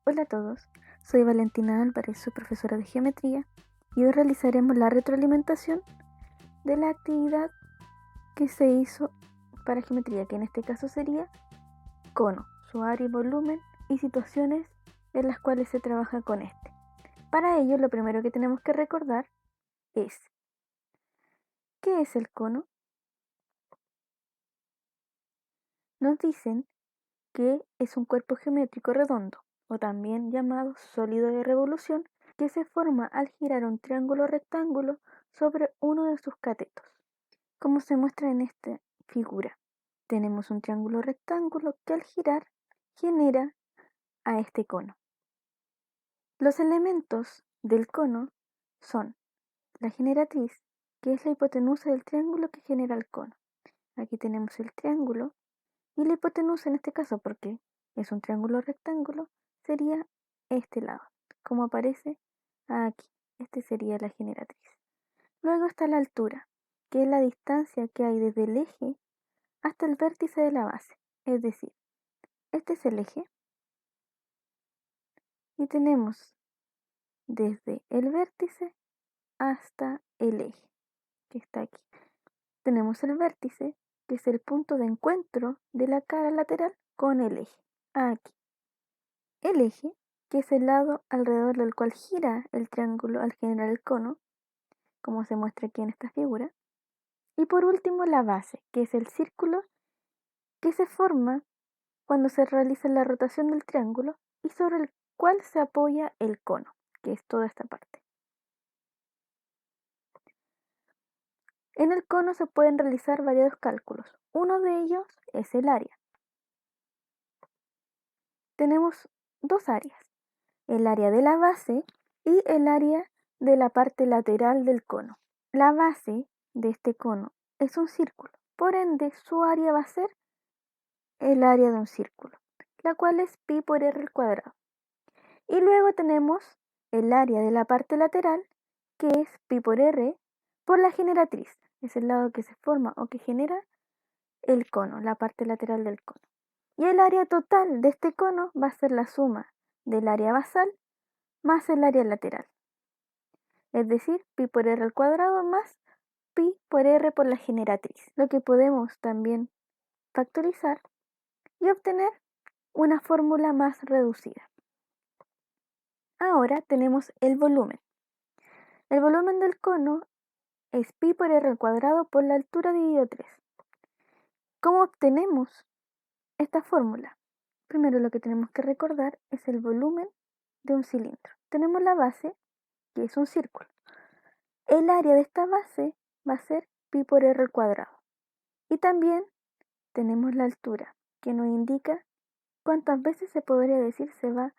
Hola a todos, soy Valentina Álvarez, su profesora de geometría, y hoy realizaremos la retroalimentación de la actividad que se hizo para geometría, que en este caso sería cono, su área y volumen y situaciones en las cuales se trabaja con este. Para ello, lo primero que tenemos que recordar es ¿qué es el cono? Nos dicen que es un cuerpo geométrico redondo, o también llamado sólido de revolución, que se forma al girar un triángulo rectángulo sobre uno de sus catetos. Como se muestra en esta figura, tenemos un triángulo rectángulo que al girar genera a este cono. Los elementos del cono son la generatriz, que es la hipotenusa del triángulo que genera el cono. Aquí tenemos el triángulo y la hipotenusa en este caso, porque es un triángulo rectángulo, sería este lado, como aparece aquí. Este sería la generatriz. Luego está la altura, que es la distancia que hay desde el eje hasta el vértice de la base. Es decir, este es el eje y tenemos desde el vértice hasta el eje, que está aquí. Tenemos el vértice, que es el punto de encuentro de la cara lateral con el eje, aquí. El eje, que es el lado alrededor del cual gira el triángulo al generar el cono, como se muestra aquí en esta figura. Y por último la base, que es el círculo que se forma cuando se realiza la rotación del triángulo y sobre el cual se apoya el cono, que es toda esta parte. En el cono se pueden realizar varios cálculos. Uno de ellos es el área. Tenemos dos áreas, el área de la base y el área de la parte lateral del cono. La base de este cono es un círculo, por ende su área va a ser el área de un círculo, la cual es pi por r al cuadrado. Y luego tenemos el área de la parte lateral, que es pi por r por la generatriz, es el lado que se forma o que genera el cono, la parte lateral del cono. Y el área total de este cono va a ser la suma del área basal más el área lateral, es decir, pi por r al cuadrado más pi por r por la generatriz, lo que podemos también factorizar y obtener una fórmula más reducida. Ahora tenemos el volumen. El volumen del cono es pi por r al cuadrado por la altura dividido 3. ¿Cómo obtenemos esta fórmula? Primero lo que tenemos que recordar es el volumen de un cilindro. Tenemos la base, que es un círculo. El área de esta base va a ser pi por r al cuadrado. Y también tenemos la altura, que nos indica cuántas veces se podría decir se va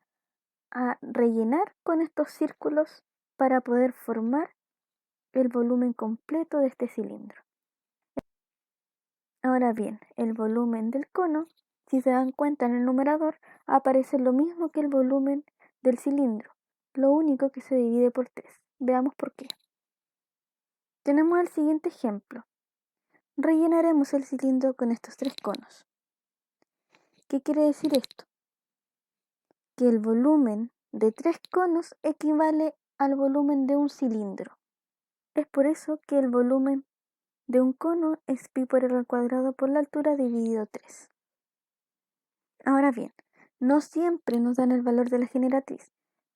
a rellenar con estos círculos para poder formar el volumen completo de este cilindro. Ahora bien, el volumen del cono, si se dan cuenta en el numerador, aparece lo mismo que el volumen del cilindro, lo único que se divide por 3. Veamos por qué. Tenemos el siguiente ejemplo. Rellenaremos el cilindro con estos 3 conos. ¿Qué quiere decir esto? Que el volumen de 3 conos equivale al volumen de un cilindro. Es por eso que el volumen de un cono es pi por r al cuadrado por la altura dividido 3. Ahora bien, no siempre nos dan el valor de la generatriz,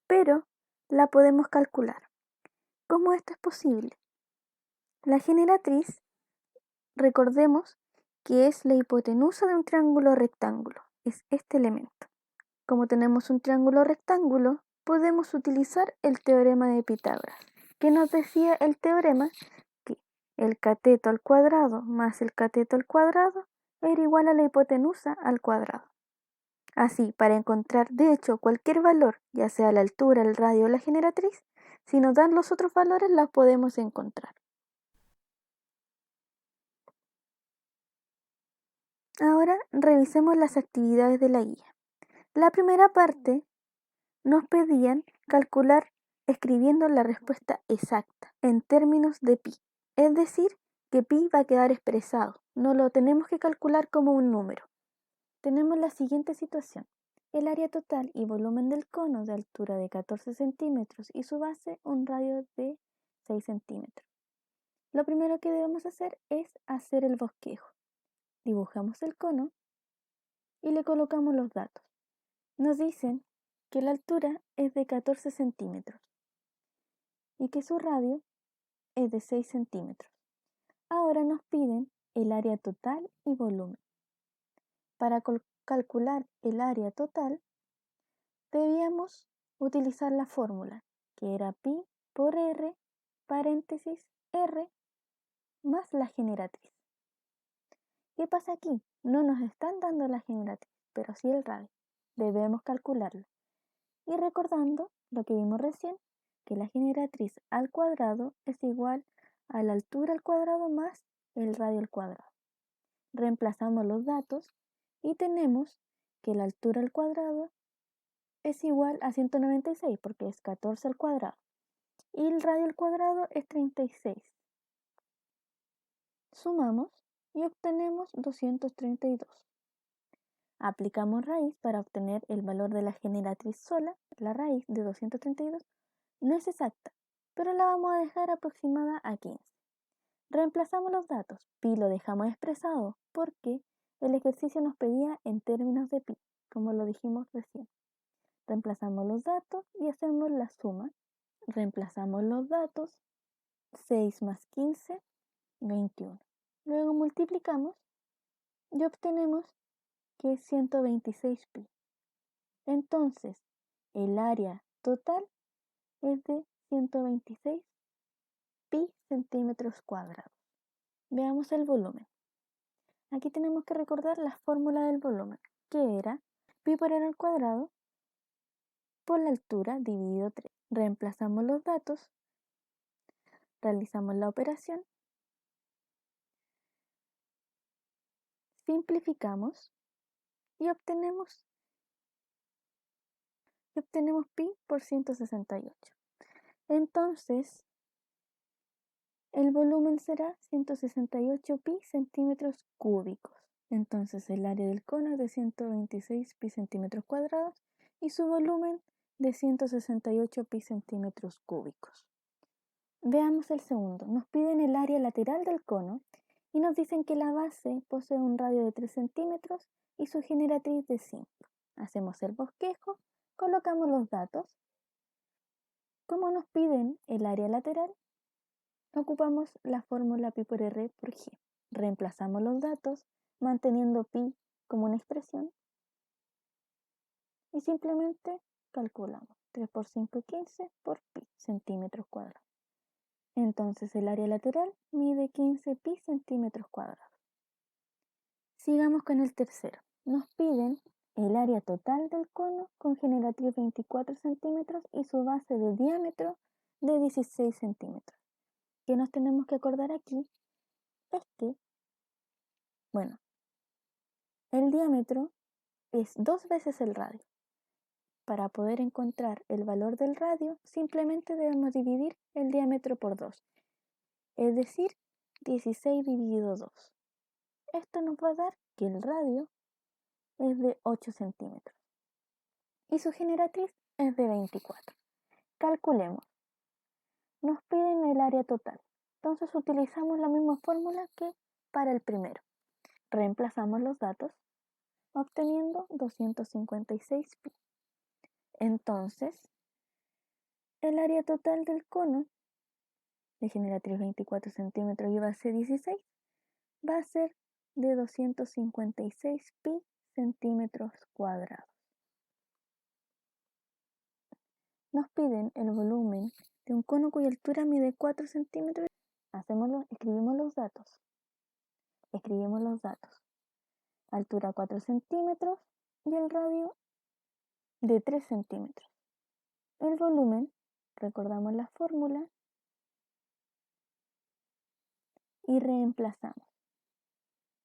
pero la podemos calcular. ¿Cómo esto es posible? La generatriz, recordemos que es la hipotenusa de un triángulo rectángulo, es este elemento. Como tenemos un triángulo rectángulo, podemos utilizar el teorema de Pitágoras, que nos decía el teorema que el cateto al cuadrado más el cateto al cuadrado era igual a la hipotenusa al cuadrado. Así, para encontrar de hecho cualquier valor, ya sea la altura, el radio o la generatriz, si nos dan los otros valores las podemos encontrar. Ahora revisemos las actividades de la guía. La primera parte nos pedían calcular escribiendo la respuesta exacta en términos de pi. Es decir, que pi va a quedar expresado, no lo tenemos que calcular como un número. Tenemos la siguiente situación. el área total y volumen del cono de altura de 14 centímetros y su base un radio de 6 centímetros. Lo primero que debemos hacer es hacer el bosquejo. Dibujamos el cono y le colocamos los datos. Nos dicen que la altura es de 14 centímetros y que su radio es de 6 centímetros. Ahora nos piden el área total y volumen. Para calcular el área total, debíamos utilizar la fórmula, que era pi por r, paréntesis, r, más la generatriz. ¿Qué pasa aquí? No nos están dando la generatriz, pero sí el radio. Debemos calcularlo. Y recordando lo que vimos recién, que la generatriz al cuadrado es igual a la altura al cuadrado más el radio al cuadrado. Reemplazamos los datos y tenemos que la altura al cuadrado es igual a 196 porque es 14 al cuadrado y el radio al cuadrado es 36. Sumamos y obtenemos 232. Aplicamos raíz para obtener el valor de la generatriz sola. La raíz de 232 no es exacta, pero la vamos a dejar aproximada a 15. Reemplazamos los datos. Pi lo dejamos expresado porque el ejercicio nos pedía en términos de pi, como lo dijimos recién. Reemplazamos los datos y hacemos la suma. Reemplazamos los datos. 6 más 15, 21. Luego multiplicamos y obtenemos que es 126 pi. Entonces, el área total es de 126 pi centímetros cuadrados. Veamos el volumen. Aquí tenemos que recordar la fórmula del volumen, que era pi por r al cuadrado por la altura dividido 3. Reemplazamos los datos, realizamos la operación, simplificamos y obtenemos pi por 168. Entonces, el volumen será 168 pi centímetros cúbicos. Entonces, el área del cono es de 126 pi centímetros cuadrados y su volumen de 168 pi centímetros cúbicos. Veamos el segundo. Nos piden el área lateral del cono y nos dicen que la base posee un radio de 3 centímetros y su generatriz de 5. Hacemos el bosquejo, colocamos los datos. Como nos piden el área lateral, ocupamos la fórmula pi por r por g. Reemplazamos los datos manteniendo pi como una expresión y simplemente calculamos 3 por 5, 15 por pi centímetros cuadrados. Entonces el área lateral mide 15 pi centímetros cuadrados. Sigamos con el tercero. Nos piden el área total del cono con generatriz 24 centímetros y su base de diámetro de 16 centímetros. ¿Qué nos tenemos que acordar aquí? Es que, el diámetro es 2 veces el radio. Para poder encontrar el valor del radio, simplemente debemos dividir el diámetro por 2, es decir, 16 dividido 2. Esto nos va a dar que el radio es de 8 centímetros y su generatriz es de 24. Calculemos. Nos piden el área total. Entonces utilizamos la misma fórmula que para el primero. Reemplazamos los datos obteniendo 256 pi. Entonces, el área total del cono de generatriz 24 centímetros y base 16 va a ser de 256 pi centímetros cuadrados. Nos piden el volumen de un cono cuya altura mide 4 centímetros. Escribimos los datos. Altura 4 centímetros y el radio de 3 centímetros. El volumen, recordamos la fórmula y reemplazamos.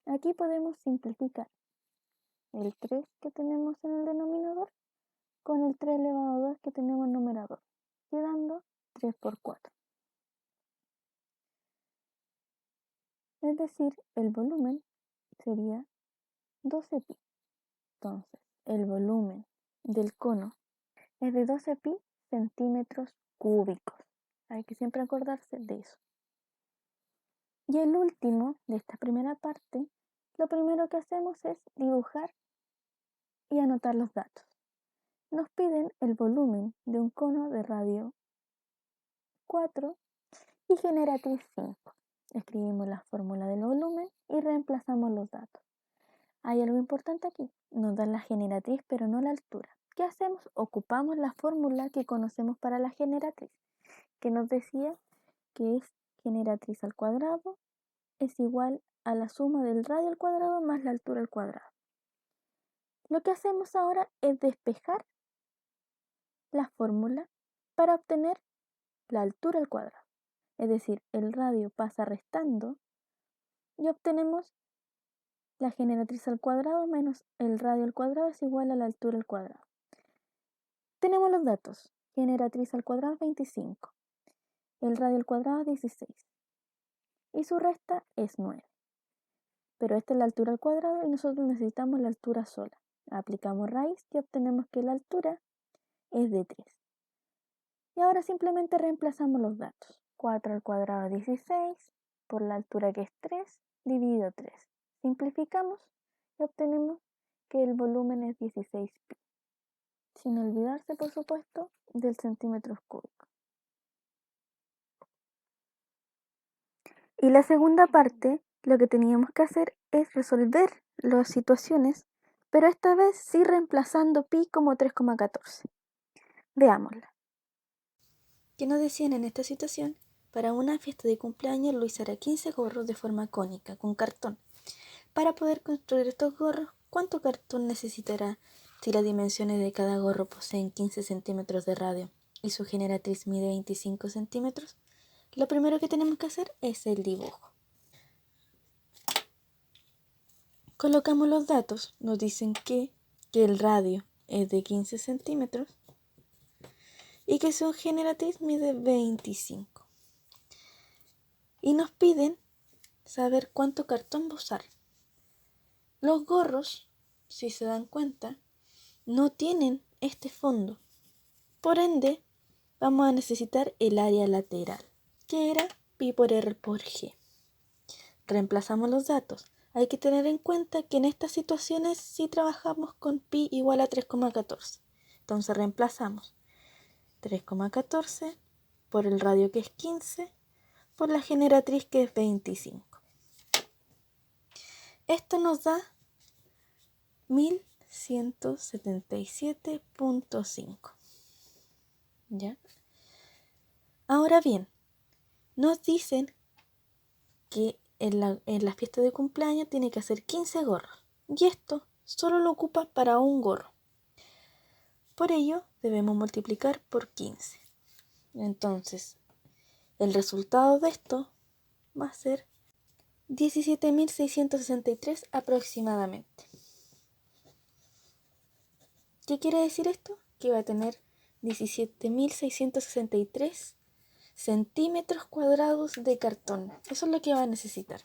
Aquí podemos simplificar el 3 que tenemos en el denominador con el 3 elevado a 2 que tenemos en el numerador, quedando 3 por 4. Es decir, el volumen sería 12 pi. Entonces, el volumen del cono es de 12 pi centímetros cúbicos. Hay que siempre acordarse de eso. Y el último de esta primera parte, lo primero que hacemos es dibujar y anotar los datos. Nos piden el volumen de un cono de radio 4 y generatriz 5. Escribimos la fórmula del volumen y reemplazamos los datos. Hay algo importante aquí, nos dan la generatriz pero no la altura. ¿Qué hacemos? Ocupamos la fórmula que conocemos para la generatriz, que nos decía que es generatriz al cuadrado es igual a la suma del radio al cuadrado más la altura al cuadrado. Lo que hacemos ahora es despejar la fórmula para obtener la altura al cuadrado. Es decir, el radio pasa restando y obtenemos la generatriz al cuadrado menos el radio al cuadrado es igual a la altura al cuadrado. Tenemos los datos. Generatriz al cuadrado es 25. El radio al cuadrado es 16. Y su resta es 9. Pero esta es la altura al cuadrado y nosotros necesitamos la altura sola. Aplicamos raíz y obtenemos que la altura es de 3. Y ahora simplemente reemplazamos los datos. 4 al cuadrado es 16, por la altura que es 3, dividido 3. Simplificamos y obtenemos que el volumen es 16 pi. Sin olvidarse, por supuesto, del centímetros cúbicos. Y la segunda parte, lo que teníamos que hacer es resolver las situaciones, pero esta vez sí reemplazando pi como 3,14. Veámosla. ¿Qué nos decían en esta situación? Para una fiesta de cumpleaños, Luis hará 15 gorros de forma cónica, con cartón. Para poder construir estos gorros, ¿cuánto cartón necesitará si las dimensiones de cada gorro poseen 15 centímetros de radio y su generatriz mide 25 centímetros? Lo primero que tenemos que hacer es el dibujo. Colocamos los datos, nos dicen que el radio es de 15 centímetros y que su generatriz mide 25. Y nos piden saber cuánto cartón va a usar. Los gorros, si se dan cuenta, no tienen este fondo. Por ende, vamos a necesitar el área lateral, que era pi por r por g. Reemplazamos los datos. Hay que tener en cuenta que en estas situaciones sí trabajamos con pi igual a 3,14. Entonces reemplazamos 3,14 por el radio que es 15 por la generatriz que es 25. Esto nos da 1177.5. ¿Ya? Ahora bien, nos dicen que en la fiesta de cumpleaños tiene que hacer 15 gorros. Y esto solo lo ocupa para un gorro. Por ello, debemos multiplicar por 15. Entonces, el resultado de esto va a ser 17.663 aproximadamente. ¿Qué quiere decir esto? Que va a tener 17.663 centímetros cuadrados de cartón. Eso es lo que va a necesitar.